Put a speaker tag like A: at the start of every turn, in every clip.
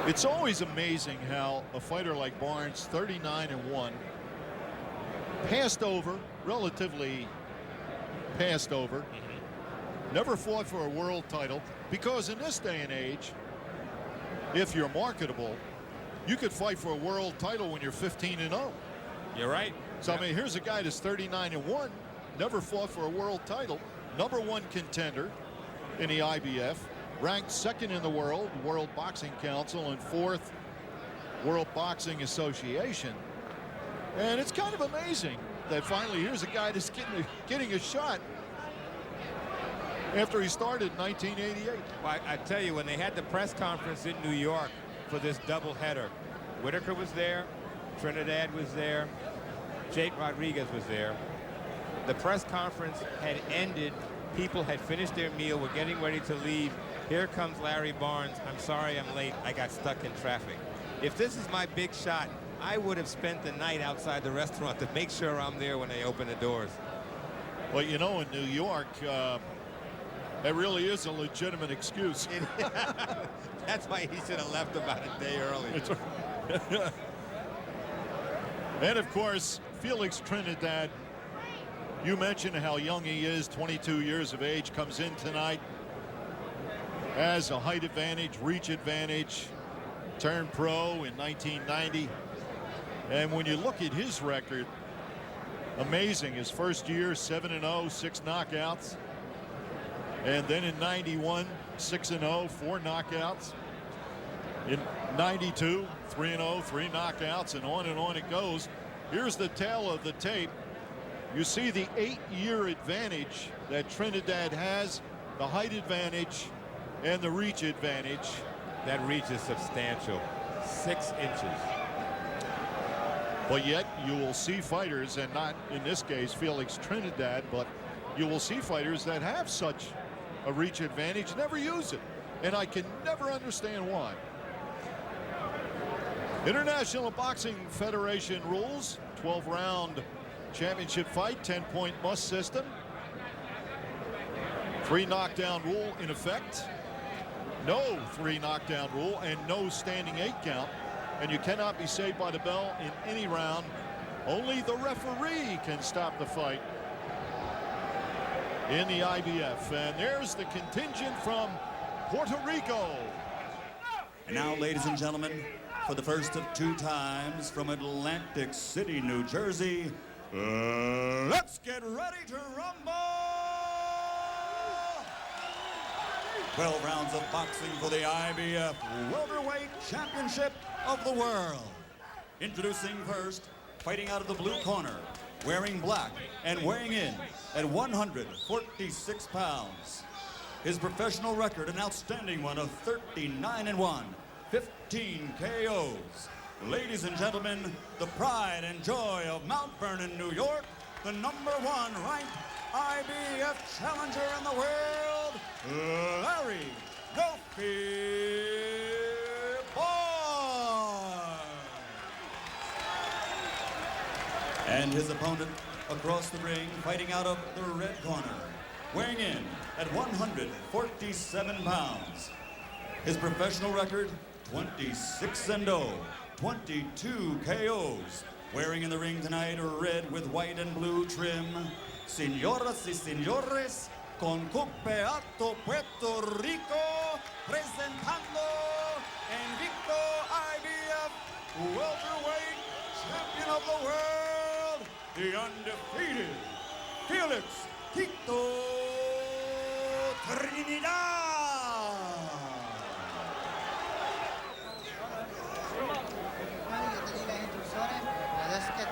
A: It's always amazing how a fighter like Barnes, 39-1, passed over, relatively passed over, never fought for a world title, because in this day and age, if you're marketable, you could fight for a world title when you're 15-0.
B: You're right.
A: So, I mean, here's a guy that's 39-1, never fought for a world title, #1 contender in the IBF, ranked 2nd in the world, World Boxing Council, and 4th World Boxing Association. And it's kind of amazing that finally here's a guy that's getting a shot after he started in 1988.
B: Well, I tell you, when they had the press conference in New York for this doubleheader, Whitaker was there, Trinidad was there, Jake Rodriguez was there. The press conference had ended. People had finished their meal, were getting ready to leave. Here comes Larry Barnes. I'm sorry I'm late. I got stuck in traffic. If this is my big shot, I would have spent the night outside the restaurant to make sure I'm there when they open the doors.
A: Well, you know, in New York, that really is a legitimate excuse.
B: That's why he should have left about a day early.
A: And, of course, Felix Trinidad, you mentioned how young he is, 22 years of age, comes in tonight, has a height advantage, reach advantage, turned pro in 1990. And when you look at his record, amazing. His first year, 7-0, 6 knockouts. And then in 91, 6-0, 4 knockouts. In 92, 3-0, 3 knockouts, and on it goes. Here's the tail of the tape. You see the 8-year advantage that Trinidad has, the height advantage and the reach advantage.
B: That reach is substantial, 6 inches.
A: But yet you will see fighters, and not in this case Felix Trinidad, but you will see fighters that have such a reach advantage never use it. And I can never understand why. International Boxing Federation rules, 12-round championship fight, 10-point must system. 3 knockdown rule in effect. No 3 knockdown rule and no standing 8 count. And you cannot be saved by the bell in any round. Only the referee can stop the fight in the IBF. And there's the contingent from Puerto Rico.
C: And now, ladies and gentlemen, for the first of 2 times from Atlantic City, New Jersey, let's get ready to rumble! 12 rounds of boxing for the IBF Welterweight Championship of the World. Introducing first, fighting out of the blue corner, wearing black and weighing in at 146 pounds. His professional record, an outstanding one of 39-1, 15 KOs. Ladies and gentlemen, the pride and joy of Mount Vernon, New York, the #1 ranked IBF challenger in the world, Larry Barnes. And his opponent across the ring, fighting out of the red corner, weighing in at 147 pounds. His professional record, 26-0, 22 KOs. Wearing in the ring tonight, red with white and blue trim. Señoras y señores, con Campeonato Puerto Rico, presentando invicto IBF welterweight champion of the world, the undefeated Felix Tito Trinidad.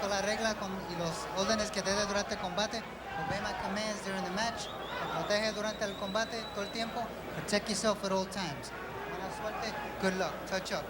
D: La regla y los órdenes que te dé durante el combate. Obey my commands during the match. Protege durante el combate todo el tiempo. Protect yourself at all times. Buena suerte. Good luck. Touch up.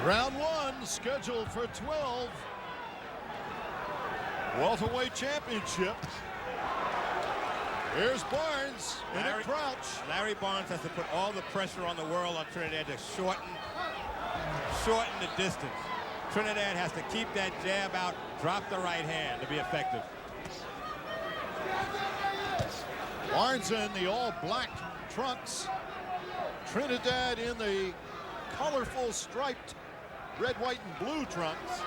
A: Round 1 scheduled for 12. Welterweight championship. Here's Barnes in a crouch.
B: Larry Barnes has to put all the pressure on the world on Trinidad to shorten the distance. Trinidad has to keep that jab out, drop the right hand to be effective.
A: Barnes in the all-black trunks. Trinidad in the colorful striped red, white, and blue trunks.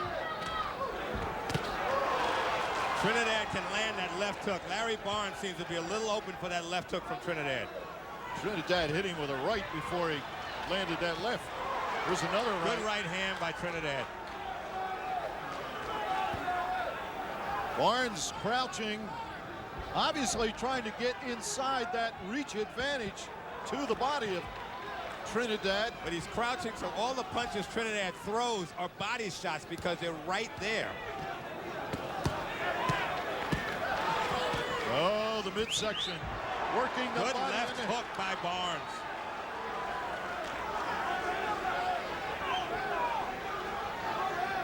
B: Trinidad can land that left hook. Larry Barnes seems to be a little open for that left hook from Trinidad.
A: Trinidad hitting with a right before he landed that left. There's another right.
B: Good right hand by Trinidad.
A: Barnes crouching, obviously trying to get inside that reach advantage to the body of Trinidad.
B: But he's crouching, so all the punches Trinidad throws are body shots because they're right there.
A: Oh, the midsection working the
B: Good
A: body.
B: left hook by Barnes.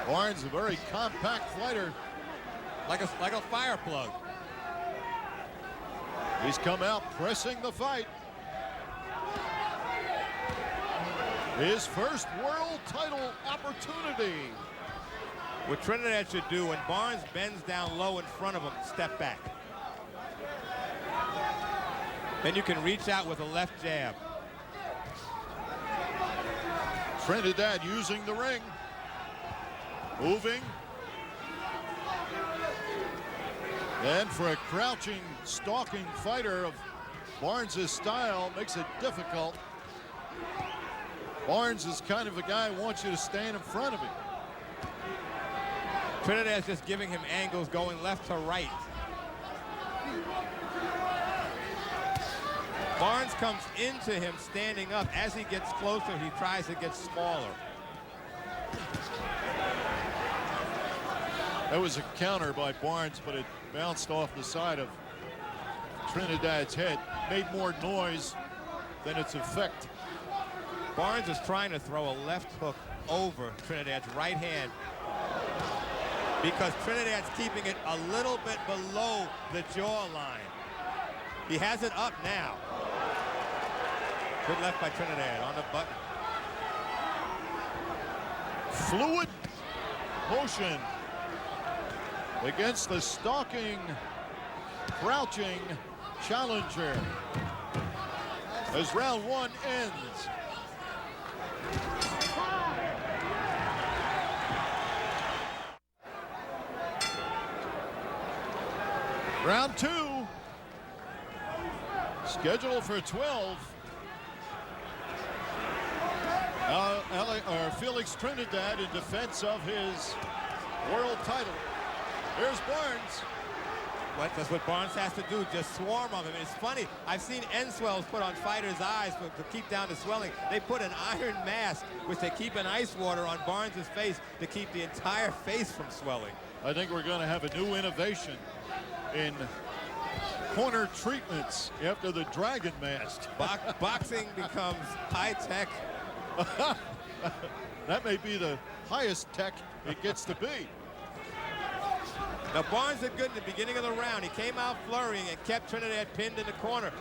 A: Barnes, a very compact fighter.
B: Like a fire plug.
A: He's come out pressing the fight. His first world title opportunity.
B: What Trinidad should do when Barnes bends down low in front of him, step back. Then you can reach out with a left jab.
A: Trinidad using the ring. Moving. And for a crouching, stalking fighter of Barnes' style, makes it difficult. Barnes is kind of a guy who wants you to stand in front of him.
B: Trinidad's just giving him angles going left to right. Barnes comes into him standing up. As he gets closer, he tries to get smaller.
A: That was a counter by Barnes, but it bounced off the side of Trinidad's head. Made more noise than its effect.
B: Barnes is trying to throw a left hook over Trinidad's right hand because Trinidad's keeping it a little bit below the jawline. He has it up now. Good left by Trinidad on the button.
A: Fluid motion against the stalking, crouching challenger as round one ends. Round two, scheduled for 12. Felix Trinidad in defense of his world title. Here's Barnes.
B: That's what Barnes has to do, just swarm on him. And it's funny, I've seen end swells put on fighters' eyes to keep down the swelling. They put an iron mask, which they keep in ice water on Barnes' face to keep the entire face from swelling.
A: I think we're going to have a new innovation in corner treatments after the dragon mask.
B: Boxing becomes high-tech.
A: That may be the highest tech it gets to be.
B: Now Barnes did good in the beginning of the round. He came out flurrying and kept Trinidad pinned in the corner.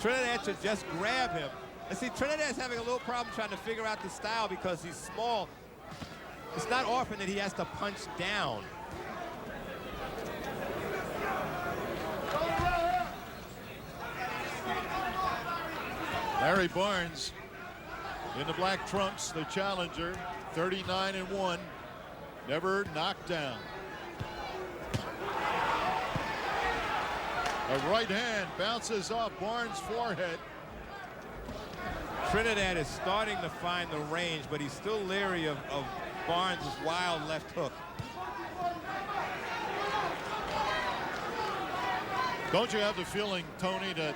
B: Trinidad should just grab him. And see, Trinidad's having a little problem trying to figure out the style because he's small. It's not often that he has to punch down.
A: Larry Barnes in the black trunks, the challenger, 39-1, never knocked down. A right hand bounces off Barnes' forehead.
B: Trinidad is starting to find the range, but he's still leery of Barnes' wild left hook.
A: Don't you have the feeling, Tony, that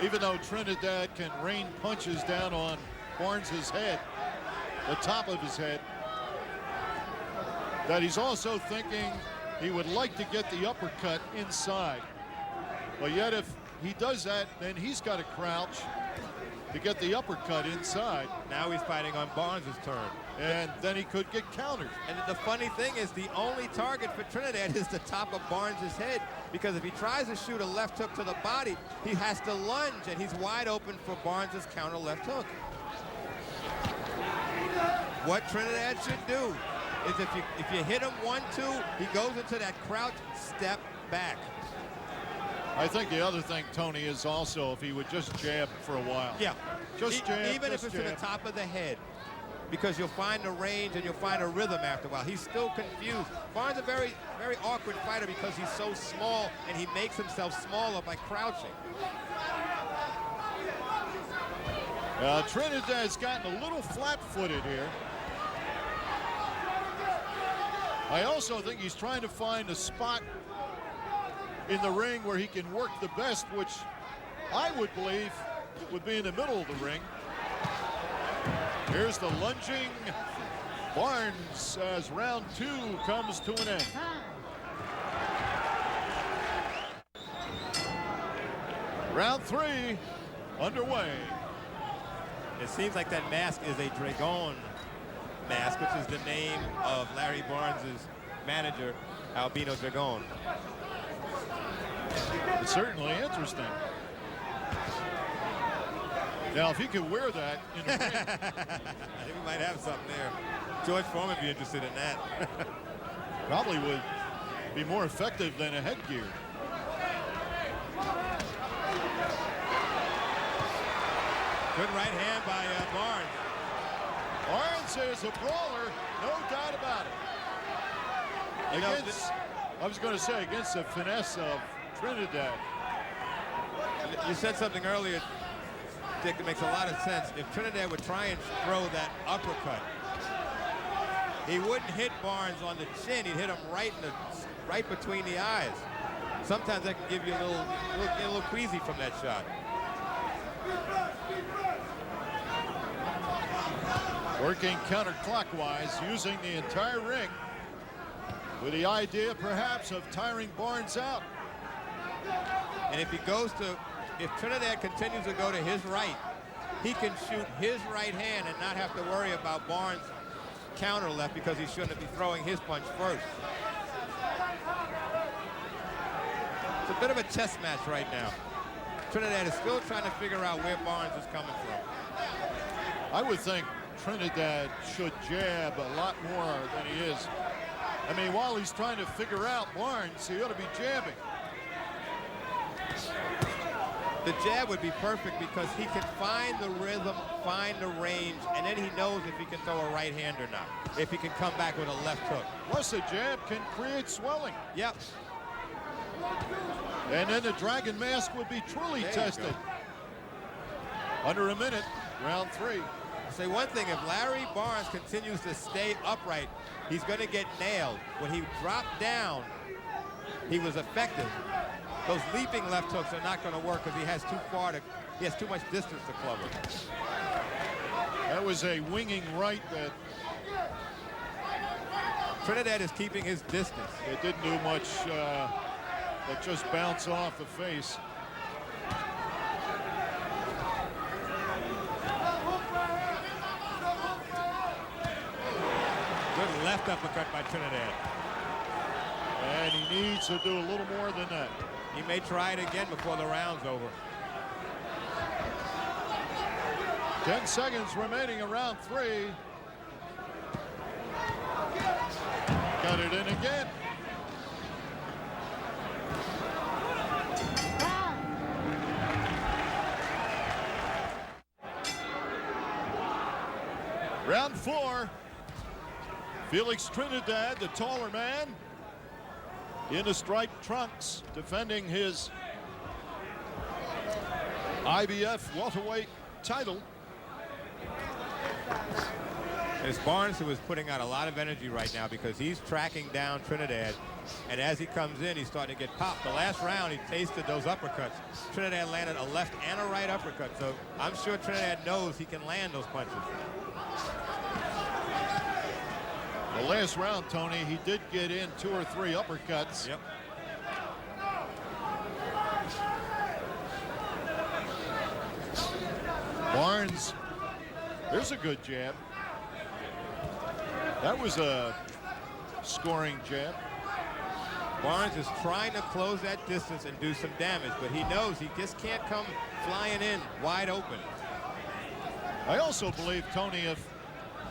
A: even though Trinidad can rain punches down on Barnes' head, the top of his head, that he's also thinking he would like to get the uppercut inside. But yet if he does that, then he's got to crouch to get the uppercut inside.
B: Now he's fighting on Barnes' turn.
A: And then he could get countered.
B: And the funny thing is the only target for Trinidad is the top of Barnes' head. because if he tries to shoot a left hook to the body, he has to lunge, and he's wide open for Barnes' counter left hook. What Trinidad should do is if you hit him 1-2, he goes into that crouch step back.
A: I think the other thing, Tony, is also if he would just jab for a while.
B: Yeah.
A: Just jab,
B: even
A: just
B: if it's to the
A: jab.
B: top of the head, because you'll find the range and you'll find a rhythm after a while. He's still confused. Barnes is a very, very awkward fighter because he's so small and he makes himself smaller by crouching.
A: Trinidad's gotten a little flat-footed here. I also think he's trying to find a spot in the ring where he can work the best, which I would believe would be in the middle of the ring. Here's the lunging Barnes as round 2 comes to an end. Round 3 underway.
B: It seems like that mask is a Dragon mask, which is the name of Larry Barnes' manager, Albino Dragon.
A: It's certainly interesting. Now, if he could wear that in the ring,
B: I think we might have something there. George Foreman would be interested in that.
A: probably would be more effective than a headgear.
B: Good right hand by Barnes.
A: Barnes is a brawler, no doubt about it.
B: You know,
A: I was going to say, against the finesse of Trinidad.
B: You said something earlier, Dick, that makes a lot of sense. If Trinidad would try and throw that uppercut, he wouldn't hit Barnes on the chin. He'd hit him right between the eyes. Sometimes that can give you a little queasy from that shot.
A: Working counterclockwise, using the entire ring with the idea perhaps of tiring Barnes out.
B: And if Trinidad continues to go to his right, he can shoot his right hand and not have to worry about Barnes' counter left because he shouldn't be throwing his punch first. It's a bit of a chess match right now. Trinidad is still trying to figure out where Barnes is coming from.
A: I would think Trinidad should jab a lot more than he is. I mean, while he's trying to figure out Barnes, he ought to be jabbing.
B: The jab would be perfect because he can find the rhythm, find the range, and then he knows if he can throw a right hand or not, if he can come back with a left hook.
A: Plus, a jab can create swelling.
B: Yep.
A: And then the Dragon Mask would be truly
B: There you
A: tested.
B: go.
A: Under a minute, round 3.
B: I'll say one thing, if Larry Barnes continues to stay upright, he's going to get nailed. When he dropped down, he was effective. Those leaping left hooks are not going to work because he has too much distance to cover.
A: That was a winging right that
B: Trinidad is keeping his distance.
A: it didn't do much, but just bounce off the face.
B: Good left uppercut by Trinidad.
A: And he needs to do a little more than that.
B: He may try it again before the round's over.
A: 10 seconds remaining in round 3. Got it in again. Round 4. Felix Trinidad, the taller man, in the striped trunks, defending his IBF welterweight title.
B: It's Barnes who is putting out a lot of energy right now because he's tracking down Trinidad, and as he comes in, he's starting to get popped. The last round, he tasted those uppercuts. Trinidad landed a left and a right uppercut, so I'm sure Trinidad knows he can land those punches.
A: The last round, Tony, he did get in 2 or 3 uppercuts.
B: Yep.
A: Barnes, there's a good jab. That was a scoring jab.
B: Barnes is trying to close that distance and do some damage, but he knows he just can't come flying in wide open.
A: I also believe, Tony, if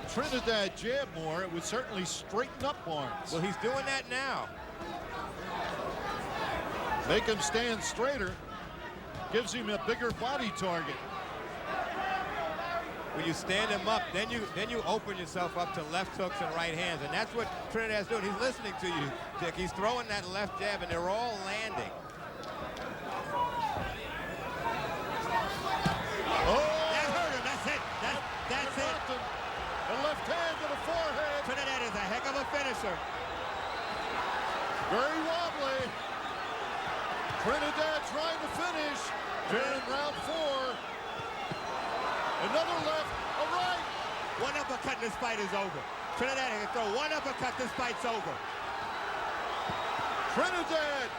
A: Trinidad jabbed more, it would certainly straighten up Barnes.
B: Well, he's doing that now.
A: Make him stand straighter. Gives him a bigger body target.
B: When you stand him up, then you open yourself up to left hooks and right hands, and that's what Trinidad's doing. He's listening to you, Dick. He's throwing that left jab, and they're all landing.
A: Oh!
B: That hurt him. That's it. That's it.
A: A left hand to the forehead.
B: Trinidad is a heck of a finisher.
A: Very wobbly. Trinidad trying to finish. In round 4. Another left, a right.
B: One uppercut and this fight is over. Trinidad can throw one uppercut, this fight's over.
A: Trinidad.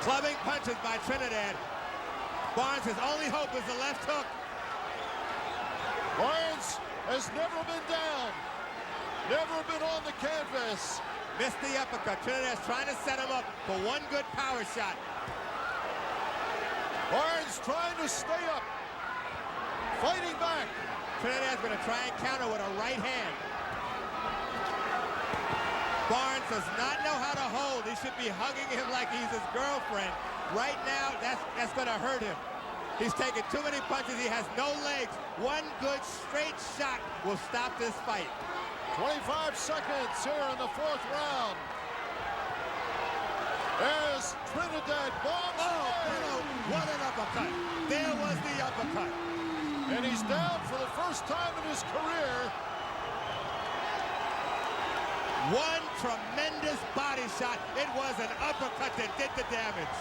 B: Clubbing punches by Trinidad. Barnes' only hope is the left hook.
A: Barnes has never been down. Never been on the canvas.
B: Missed the uppercut. Trinidad's trying to set him up for one good power shot.
A: Barnes trying to stay up. Fighting back.
B: Trinidad's going to try and counter with a right hand. Barnes does not know how to hold. He should be hugging him like he's his girlfriend. Right now, that's going to hurt him. He's taking too many punches. He has no legs. One good straight shot will stop this fight.
A: 25 seconds here in the 4th round. As Trinidad bombs.
B: Oh, what an uppercut. There was the uppercut.
A: And he's down for the first time in his career.
B: One tremendous body shot. It was an uppercut that did the damage.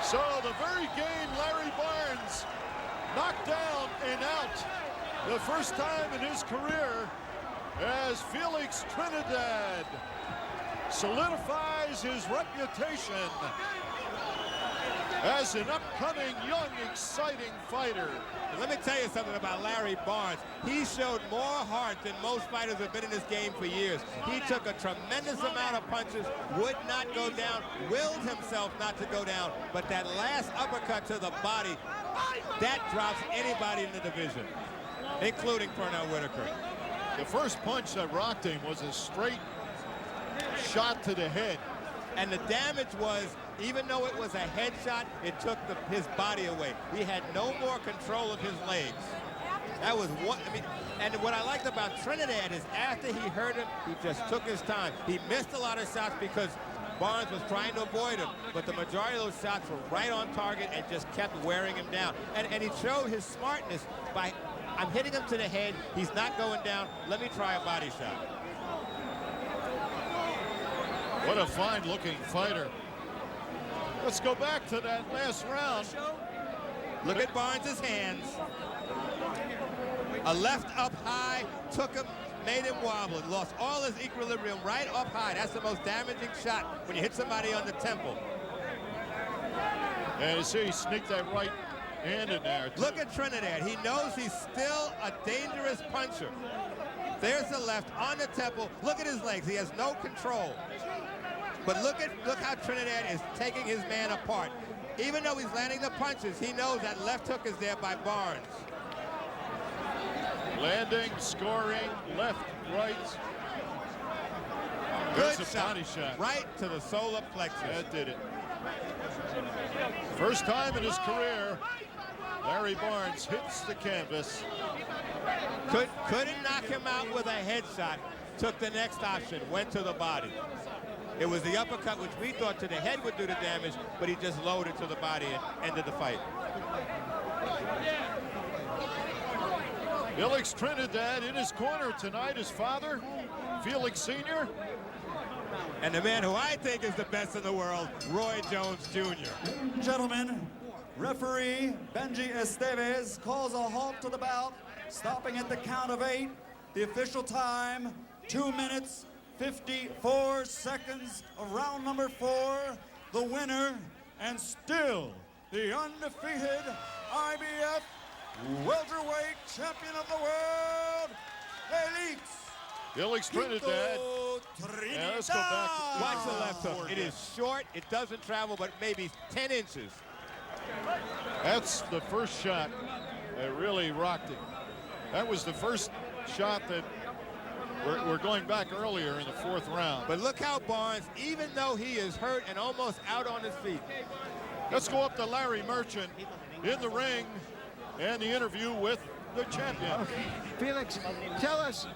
A: So the very game Larry Barnes knocked down and out the first time in his career as Felix Trinidad solidifies his reputation as an upcoming young, exciting fighter.
B: Let me tell you something about Larry Barnes. He showed more heart than most fighters have been in this game for years. He took a tremendous amount of punches, would not go down, willed himself not to go down, but that last uppercut to the body, that drops anybody in the division, including Pernell Whitaker.
A: The first punch that rocked him was a straight shot to the head.
B: And the damage was, even though it was a headshot, it took his body away. He had no more control of his legs. That was one, and what I liked about Trinidad is after he hurt him, he just took his time. He missed a lot of shots because Barnes was trying to avoid him, but the majority of those shots were right on target and just kept wearing him down. And he showed his smartness by, I'm hitting him to the head, he's not going down, let me try a body shot.
A: What a fine-looking fighter. Let's go back to that last round.
B: Look at Barnes' hands. A left up high, took him, made him wobble. Lost all his equilibrium right up high. That's the most damaging shot when you hit somebody on the temple.
A: And you see he sneaked that right hand in there.
B: Look at Trinidad. He knows he's still a dangerous puncher. There's the left on the temple. Look at his legs. He has no control. But look how Trinidad is taking his man apart. Even though he's landing the punches, he knows that left hook is there by Barnes.
A: Landing, scoring, left, right.
B: Good
A: There's a body shot.
B: Right to the solar plexus.
A: That did it. First time in his career, Larry Barnes hits the canvas.
B: Couldn't knock him out with a headshot. Took the next option, went to the body. It was the uppercut, which we thought to the head would do the damage, but he just lowered it to the body and ended the fight.
A: Felix Trinidad in his corner tonight, his father, Felix Sr.
B: And the man who I think is the best in the world, Roy Jones Jr.
C: Gentlemen, referee Benji Estevez calls a halt to the bout, stopping at the count of 8. The official time, 2 minutes, 54 seconds of round number 4. The winner, and still the undefeated IBF welterweight champion of the world, Felix
A: Felix Trinidad. Yeah, let's go back.
B: Watch the left hook. It is short. It doesn't travel, but maybe 10 inches.
A: That's the first shot that really rocked it. That was the first shot that we're going back earlier in the 4th round.
B: But look how Barnes, even though he is hurt and almost out on his feet.
A: Let's go up to Larry Merchant in the ring and the interview with the champion.
E: Okay. Felix, tell us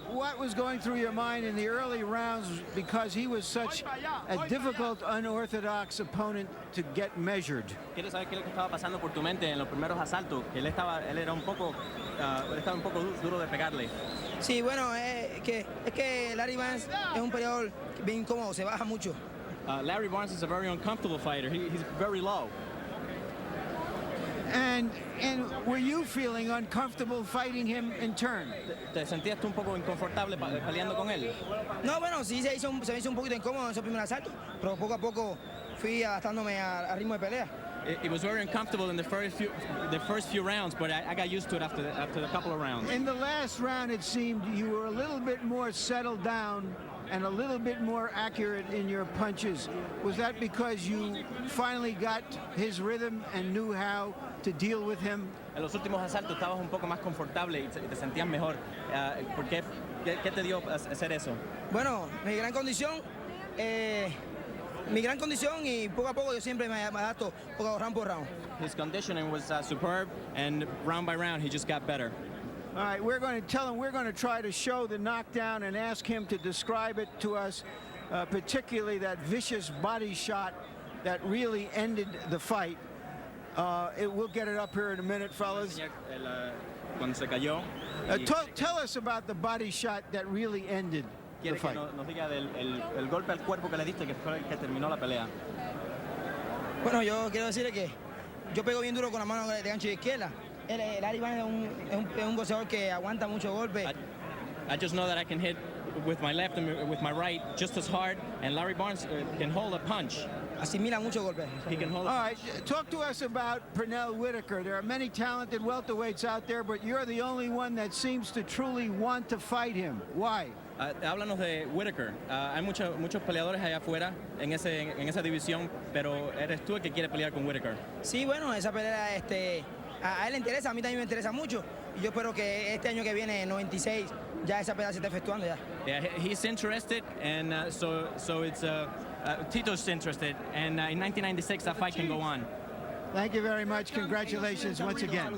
E: what was going through your mind in the early rounds, because he was such a difficult, unorthodox opponent to get measured.
F: ¿Quieres saber qué es lo que estaba pasando por tu mente en los primeros asaltos? Que él era un poco duro de pegarle.
G: Sí, bueno, es que Larry Barnes es un peleador bien incómodo, se baja mucho.
F: Larry Barnes is a very uncomfortable fighter. He's very low.
E: And were you feeling uncomfortable fighting him in turn?
F: ¿Te sentías tú un poco inconfortable peleando con él?
G: No, bueno, sí se me hizo un poquito incómodo en esos primeros asaltos, pero poco a poco fui adaptándome al ritmo de pelea.
F: It was very uncomfortable in the first few rounds, but I got used to it after a couple of rounds.
E: In the last round, it seemed you were a little bit more settled down and a little bit more accurate in your punches. Was that because you finally got his rhythm and knew how to deal with him?
F: En los últimos asaltos estabas un poco más confortable y te sentías mejor. ¿Por qué? ¿Qué te dio hacer eso?
G: Bueno, mi gran condición y poco a poco yo siempre me adapto round por round.
F: His conditioning was superb, and round by round he just got better.
E: All right, we're going to tell him, we're going to try to show the knockdown and ask him to describe it to us, particularly that vicious body shot that really ended the fight. We'll get it up here in a minute, fellas.
F: Cuando se cayó.
E: Tell us about the body shot that really ended the fight.
F: Nos diga el golpe al cuerpo que le diste, que fue el que terminó la pelea.
G: Bueno, yo quiero decirle que yo pego bien duro con la mano de gancho de izquierda. Larry Barnes es un boxeador que aguanta mucho golpe.
F: I just know that I can hit with my left and with my right just as hard, and Larry Barnes can hold a punch.
G: Asimila mucho golpe.
F: He can hold.
E: All right, talk to us about Pernell Whitaker. There are many talented welterweights out there, but you're the only one that seems to truly want to fight him. Why?
F: Háblanos de Whitaker. Hay muchos peleadores allá afuera en esa división, pero eres tú el que quiere pelear con Whitaker.
G: Sí, bueno, esa pelea a él le interesa, a mí también me interesa mucho. Y yo espero que este año que viene, 96, ya esa pelea se esté efectuando ya.
F: Yeah, he's interested, and so it's Tito's interested, and in 1996 that fight can go on.
E: Thank you very much. Congratulations once again.